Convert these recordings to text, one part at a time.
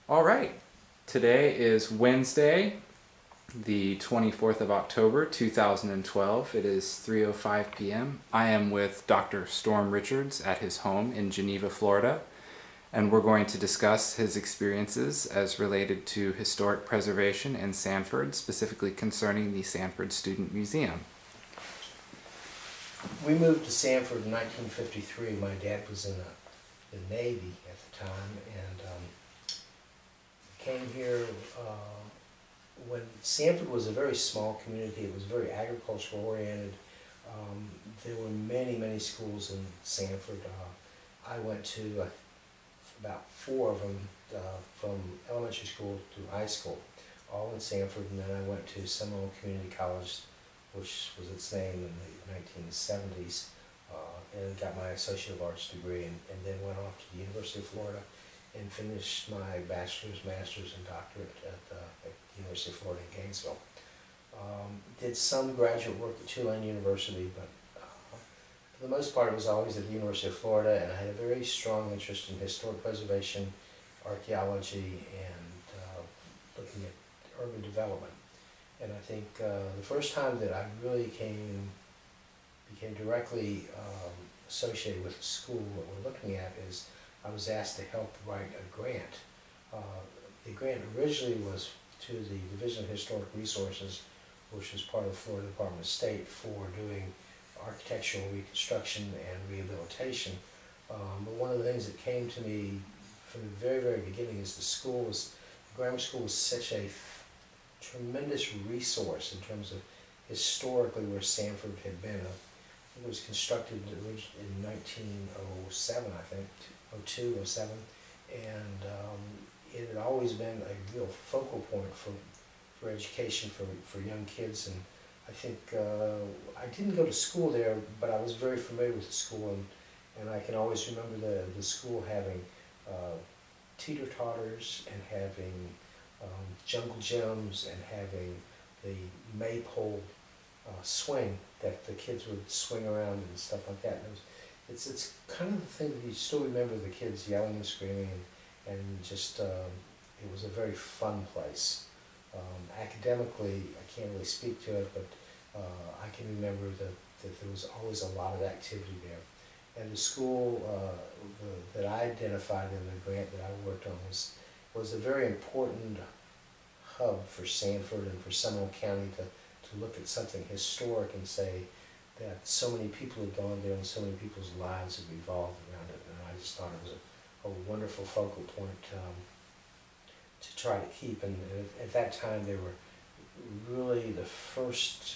All right. Today is Wednesday, the 24th of October, 2012. It is 3:05 p.m. I am with Dr. Storm Richards at his home in Geneva, Florida, and we're going to discuss his experiences as related to historic preservation in Sanford, specifically concerning the Sanford Student Museum. We moved to Sanford in 1953. My dad was in the Navy at the time, and came here when Sanford was a very small community. It was very agricultural oriented. There were many schools in Sanford. I went to about 4 of them, from elementary school to high school, all in Sanford, and then I went to Seminole Community College, which was its name in the 1970s, and got my Associate of Arts degree, and then went off to the University of Florida and finished my bachelor's, master's, and doctorate at the University of Florida in Gainesville. Did some graduate work at Tulane University, but for the most part it was always at the University of Florida, and I had a very strong interest in historic preservation, archaeology, and looking at urban development. And I think the first time that I really became directly associated with the school that we're looking at is I was asked to help write a grant. The grant originally was to the Division of Historic Resources, which was part of the Florida Department of State, for doing architectural reconstruction and rehabilitation. But one of the things that came to me from the very beginning is the grammar school was such a tremendous resource in terms of historically where Sanford had been. It was constructed in 1907, I think, 02, 07, and it had always been a real focal point for education for young kids. And I think I didn't go to school there, but I was very familiar with the school, and I can always remember the school having teeter-totters and having jungle gyms and having the maypole swing that the kids would swing around and stuff like that. And it's kind of the thing that you still remember the kids yelling and screaming, and just it was a very fun place. Academically, I can't really speak to it, but I can remember that there was always a lot of activity there. And the school that I identified in the grant that I worked on was a very important hub for Sanford and for Seminole County to look at something historic and say that so many people had gone there and so many people's lives have revolved around it. And I just thought it was a wonderful focal point to try to keep. And at that time, they were really the first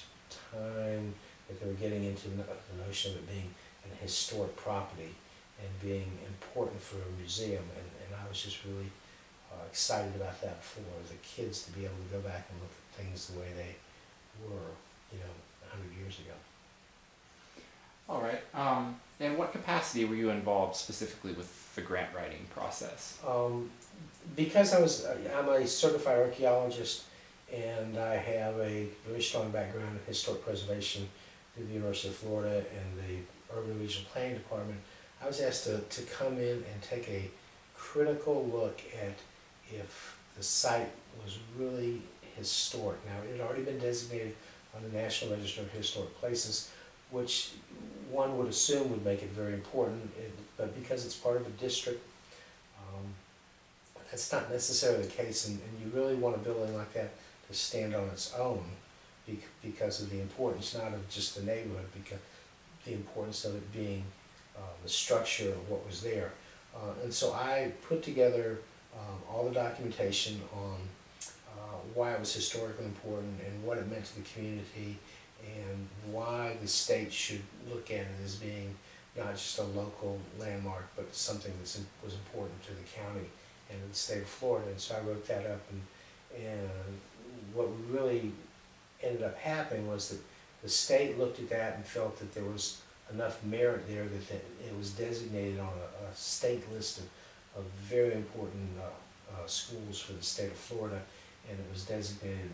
time that they were getting into the notion of it being an historic property and being important for a museum. And I was just really excited about that for the kids to be able to go back and look at things the way they were, 100 years ago. All right. In what capacity were you involved specifically with the grant writing process? Because I'm a certified archaeologist, and I have a very strong background in historic preservation through the University of Florida and the Urban Regional Planning Department, I was asked to come in and take a critical look at if the site was really historic. Now, it had already been designated on the National Register of Historic Places, which one would assume would make it very important, but because it's part of a district, that's not necessarily the case, and you really want a building like that to stand on its own because of the importance, not of just the neighborhood, because the importance of it being the structure of what was there. And so I put together all the documentation on why it was historically important and what it meant to the community, and why the state should look at it as being not just a local landmark, but something that was important to the county and the state of Florida. And so I wrote that up, and what really ended up happening was that the state looked at that and felt that there was enough merit there that it was designated on a state list of very important schools for the state of Florida, and it was designated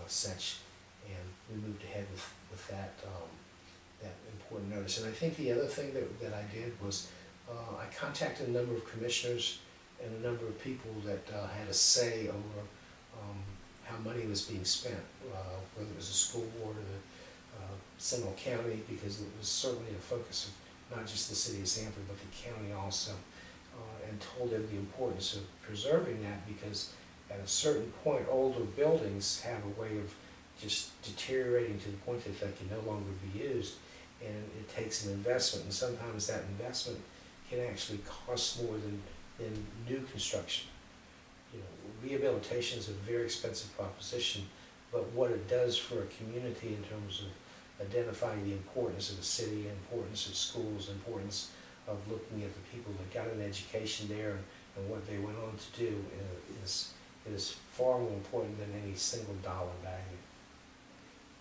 such, and we moved ahead with that that important notice. And I think the other thing that I did was I contacted a number of commissioners and a number of people that had a say over how money was being spent, whether it was the school board or the Seminole County, because it was certainly a focus of not just the city of Sanford, but the county also, and told them the importance of preserving that, because at a certain point, older buildings have a way of just deteriorating to the point that they can no longer be used, and it takes an investment, and sometimes that investment can actually cost more than new construction. You know, rehabilitation is a very expensive proposition, but what it does for a community in terms of identifying the importance of the city, importance of schools, importance of looking at the people that got an education there and what they went on to do is far more important than any single dollar value.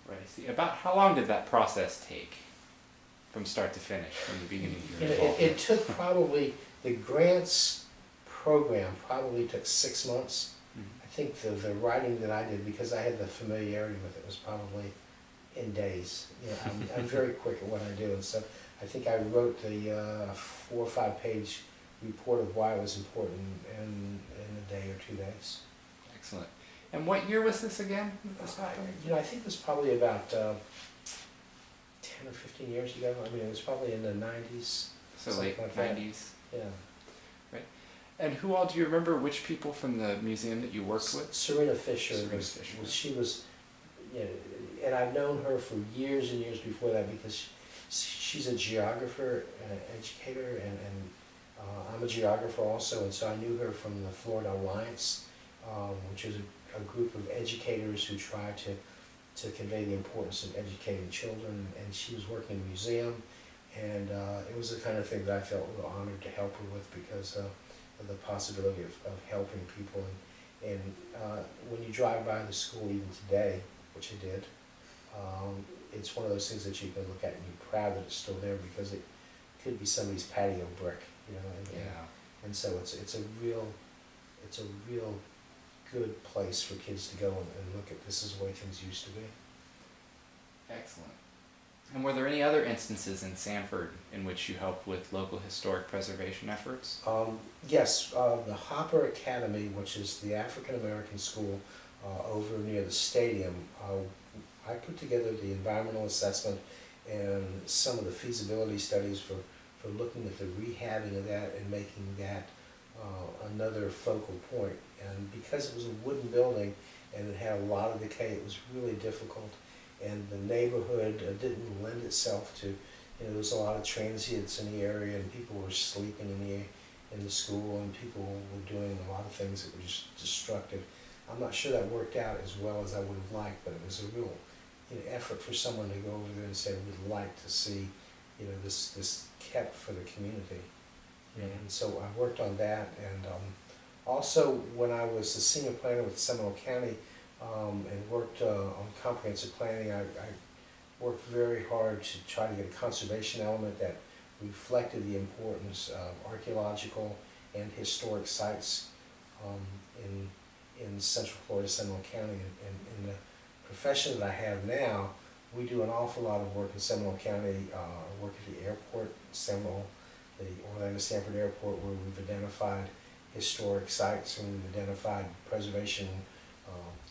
Right. See, about how long did that process take from start to finish, from the beginning to your involvement? It took probably, the grants program probably took 6 months. I think the writing that I did, because I had the familiarity with it, was probably in days. You know, I'm very quick at what I do, and so I think I wrote the 4 or 5 page report of why it was important in a day or 2 days. Excellent. And what year was this again? You know, I think it was probably about 10 or 15 years ago. I mean, it was probably in the 90s. So late like 90s? Yeah. Right. And who all, do you remember which people from the museum that you worked with? Serena Fisher. She was, you know, and I've known her for years and years before that, because she's a geographer, an educator, and I'm a geographer also, and so I knew her from the Florida Alliance, which is a group of educators who try to convey the importance of educating children, and she was working in a museum, and it was the kind of thing that I felt real honored to help her with, because of the possibility of helping people. And when you drive by the school even today, which I did, it's one of those things that you can look at and be proud that it's still there, because it could be somebody's patio brick, you know. And so it's a real good place for kids to go and look at, this is the way things used to be. Excellent. And were there any other instances in Sanford in which you helped with local historic preservation efforts? Yes, the Hopper Academy, which is the African American school over near the stadium, I put together the environmental assessment and some of the feasibility studies for looking at the rehabbing of that and making that another focal point. And because it was a wooden building and it had a lot of decay, it was really difficult. And the neighborhood didn't lend itself to, you know, there was a lot of transients in the area, and people were sleeping in the school, and people were doing a lot of things that were just destructive. I'm not sure that worked out as well as I would have liked, but it was a real, you know, effort for someone to go over there and say, we'd like to see, you know, this kept for the community. And so I worked on that, and also when I was the senior planner with Seminole County and worked on comprehensive planning, I worked very hard to try to get a conservation element that reflected the importance of archaeological and historic sites in Central Florida, Seminole County. And in the profession that I have now, we do an awful lot of work in Seminole County. I work at the airport, the Orlando Sanford Airport, where we've identified historic sites and we've identified preservation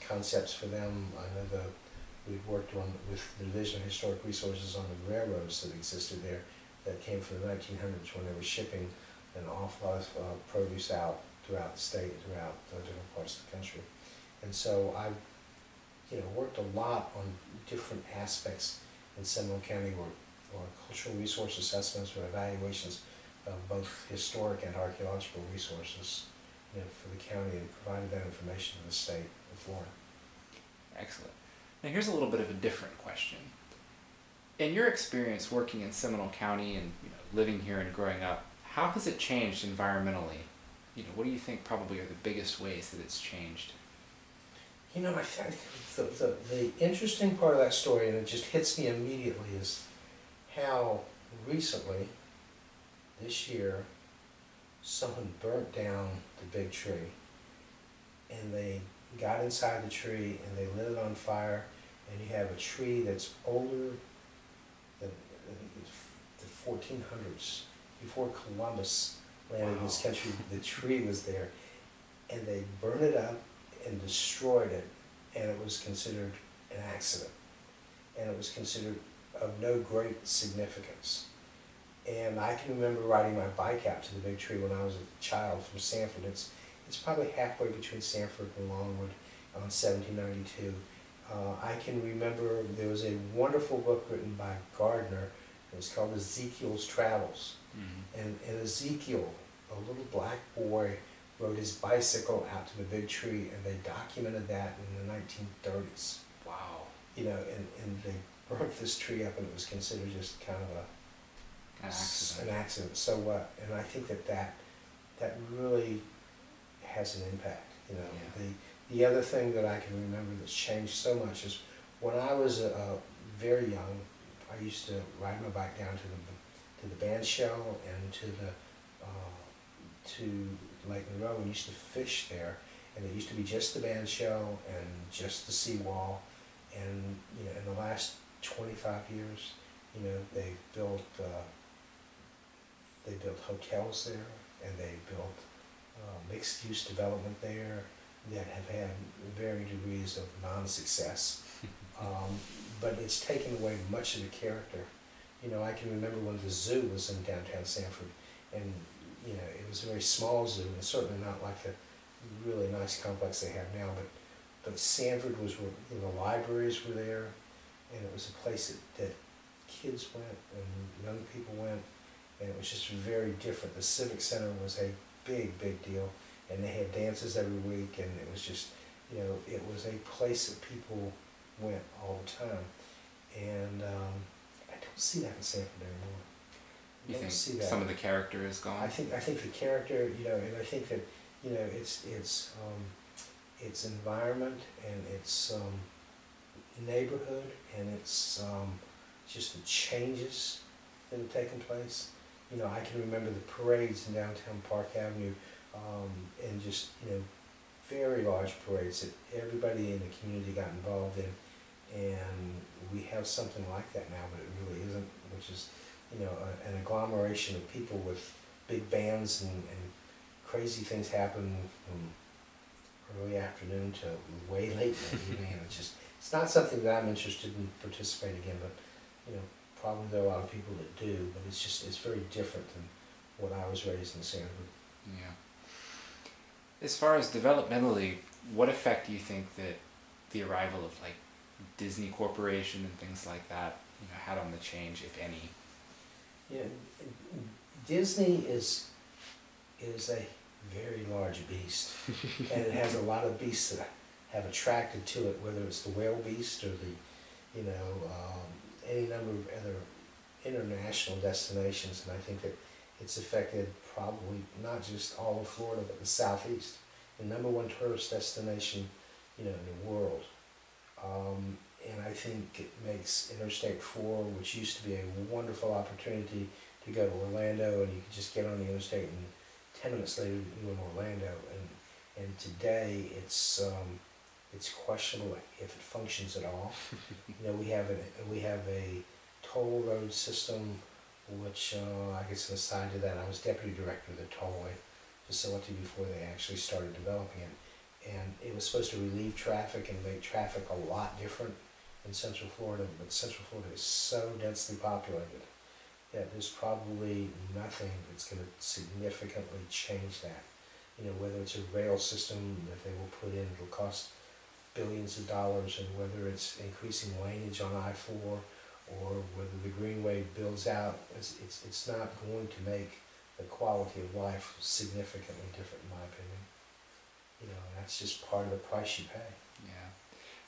concepts for them. I know we've worked with the Division of Historic Resources on the railroads that existed there that came from the 1900s, when they were shipping an awful lot of produce out throughout the state, throughout the different parts of the country. And so I've, you know, worked a lot on different aspects in Seminole County, or cultural resource assessments or evaluations of both historic and archaeological resources, you know, for the county, and provided that information to the state of Florida. Excellent. Now here's a little bit of a different question. In your experience working in Seminole County and, you know, living here and growing up, how has it changed environmentally? You know, what do you think probably are the biggest ways that it's changed? You know, I think the interesting part of that story, and it just hits me immediately, is how recently, this year, someone burnt down the big tree, and they got inside the tree and they lit it on fire, and you have a tree that's older than the 1400s, before Columbus land in this country. The tree was there, and they burned it up and destroyed it, and it was considered an accident, and it was considered of no great significance. And I can remember riding my bike out to the big tree when I was a child from Sanford. It's probably halfway between Sanford and Longwood on 1792. I can remember there was a wonderful book written by Gardner. It was called Ezekiel's Travels. Mm-hmm. And Ezekiel, a little black boy, rode his bicycle out to the big tree, and they documented that in the 1930s. Wow. You know, and they burnt this tree up, and it was considered just kind of an accident. So what? And I think that really has an impact. You know, yeah. The other thing that I can remember that's changed so much is when I was very young, I used to ride my bike down to the band shell and to Lake Monroe, and used to fish there. And it used to be just the band shell and just the seawall. And you know, in the last 25 years, you know, they built hotels there, and they built mixed-use development there that have had varying degrees of non-success. But it's taken away much of the character. You know, I can remember when the zoo was in downtown Sanford, and you know, it was a very small zoo, and certainly not like the really nice complex they have now. But Sanford was where, you know, the libraries were there, and it was a place that kids went and young people went, and it was just very different. The Civic Center was a big deal, and they had dances every week, and it was just, you know, it was a place that people went all the time. And I don't see that in Sanford anymore. You think some of the character is gone? I think the character, you know, and I think that, you know, its environment and its neighborhood and its just the changes that have taken place. You know, I can remember the parades in downtown Park Avenue, and just, you know, very large parades that everybody in the community got involved in. And we have something like that now, but it really isn't, which is, you know, an agglomeration of people with big bands, and crazy things happen from early afternoon to way late in the evening. And it's not something that I'm interested in participating in, but, you know, probably there are a lot of people that do, but it's very different than what I was raised in Sanford. Yeah. As far as developmentally, what effect do you think that the arrival of like Disney Corporation and things like that, you know, had on the change, if any? Yeah, Disney is a very large beast, and it has a lot of beasts that have attracted to it, whether it's the whale beast or the, you know, any number of other international destinations. And I think that it's affected probably not just all of Florida, but the Southeast, the #1 tourist destination, you know, in the world. And I think it makes Interstate 4, which used to be a wonderful opportunity to go to Orlando, and you could just get on the interstate and 10 minutes later you're in Orlando. And today it's questionable if it functions at all. You know, we have a toll road system, which I guess an aside to that, I was deputy director of the tollway facility before they actually started developing it. And it was supposed to relieve traffic and make traffic a lot different in Central Florida, but Central Florida is so densely populated that there's probably nothing that's going to significantly change that. You know, whether it's a rail system that they will put in, it'll cost billions of dollars, and whether it's increasing laneage on I-4 or whether the Greenway builds out, it's not going to make the quality of life significantly different, in my opinion. You know, that's just part of the price you pay. Yeah.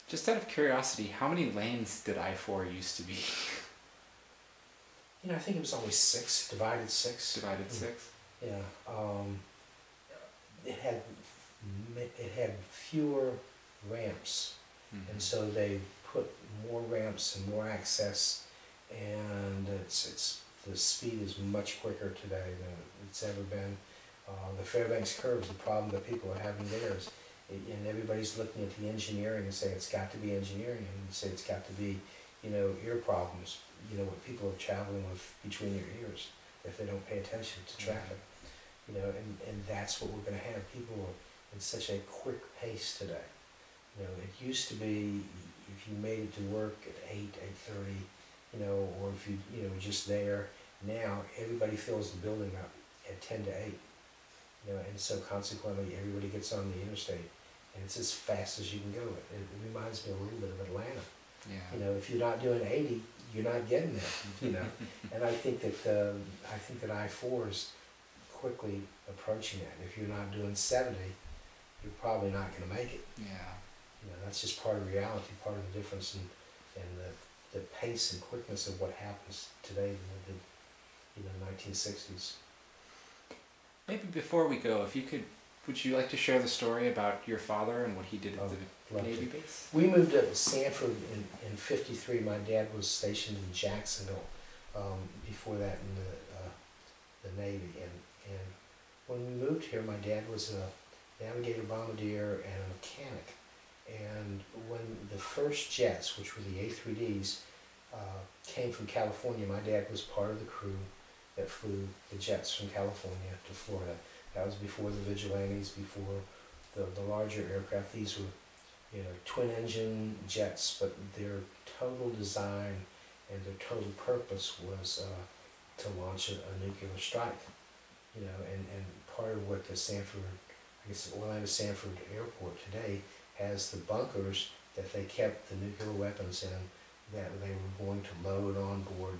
Just out of curiosity, how many lanes did I-4 used to be? You know, I think it was only 6, divided 6. Divided 6? Yeah. It had fewer ramps, and so they put more ramps and more access, and the speed is much quicker today than it's ever been. The Fairbanks curve is the problem that people are having there, and everybody's looking at the engineering and saying it's got to be engineering, and you say it's got to be, you know, ear problems, you know, what people are traveling with between their ears if they don't pay attention to traffic. and that's what we're going to have. People are in such a quick pace today. It used to be if you made it to work at 8:30, or if you were just there. Now everybody fills the building up at 10 to 8, and so consequently everybody gets on the interstate, and it's as fast as you can go. It reminds me a little bit of Atlanta. Yeah. If you're not doing 80, you're not getting there. And I think that I-4 is quickly approaching that. If you're not doing 70, you're probably not going to make it. Yeah. That's just part of reality, part of the difference in the pace and quickness of what happens today than it did, 1960s. Maybe before we go, would you like to share the story about your father and what he did at the Navy base? We moved up to Sanford in '53. My dad was stationed in Jacksonville before that in the Navy. And when we moved here, my dad was a navigator, bombardier, and a mechanic. And when the first jets, which were the A3Ds, came from California, my dad was part of the crew that flew the jets from California to Florida. That was before the Vigilantes, before the larger aircraft. These were, twin-engine jets, but their total design and their total purpose was to launch a nuclear strike. And part of what the Orlando Sanford Airport today has the bunkers that they kept the nuclear weapons in, that they were going to load on board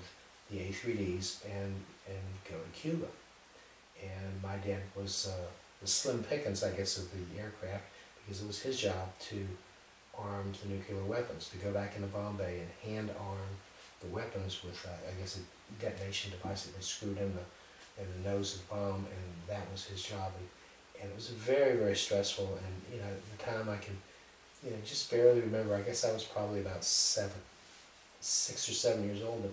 the A3Ds and go to Cuba. And my dad was the slim pickings, I guess, of the aircraft, because it was his job to arm the nuclear weapons, to go back into Bombay and hand arm the weapons with, a detonation device that they screwed in the nose of the bomb, and that was his job. And it was very, very stressful, and, at the time I can, just barely remember. I guess I was probably about 6 or 7 years old,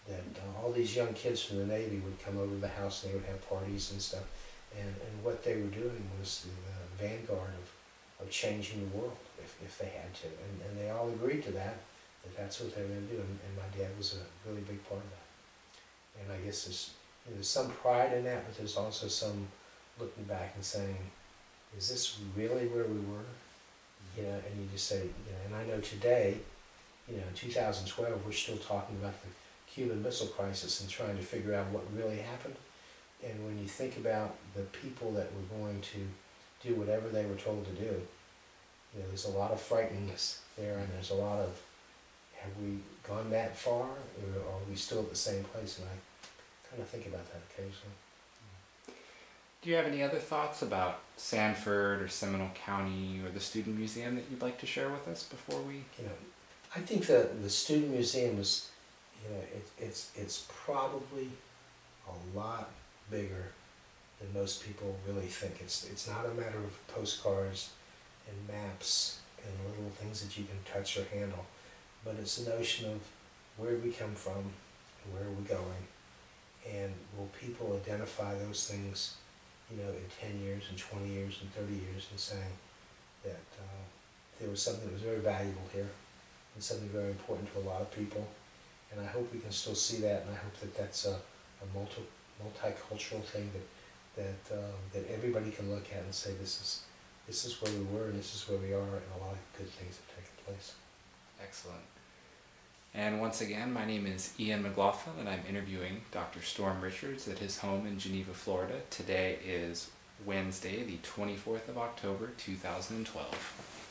that all these young kids from the Navy would come over to the house and they would have parties and stuff. And what they were doing was the vanguard of changing the world if they had to. And they all agreed to that's what they were going to do. And my dad was a really big part of that. And I guess there's some pride in that, but there's also some looking back and saying, is this really where we were? And you just say, and I know today, in 2012, we're still talking about the Cuban Missile Crisis and trying to figure out what really happened. And when you think about the people that were going to do whatever they were told to do, there's a lot of frighteningness there, and there's a lot of, have we gone that far, or are we still at the same place? And I kind of think about that occasionally. Do you have any other thoughts about Sanford or Seminole County or the Student Museum that you'd like to share with us before we? I think the Student Museum is, it's probably a lot bigger than most people really think. It's not a matter of postcards and maps and little things that you can touch or handle, but it's the notion of where we come from and where we're going, and will people identify those things, in 10 years and 20 years and 30 years, and saying that there was something that was very valuable here and something very important to a lot of people. And I hope we can still see that, and I hope that that's a multicultural thing that everybody can look at and say, this is where we were and this is where we are, and a lot of good things have taken place. Excellent. And once again, my name is Ian McLaughlin, and I'm interviewing Dr. Storm Richards at his home in Geneva, Florida. Today is Wednesday, the 24th of October, 2012.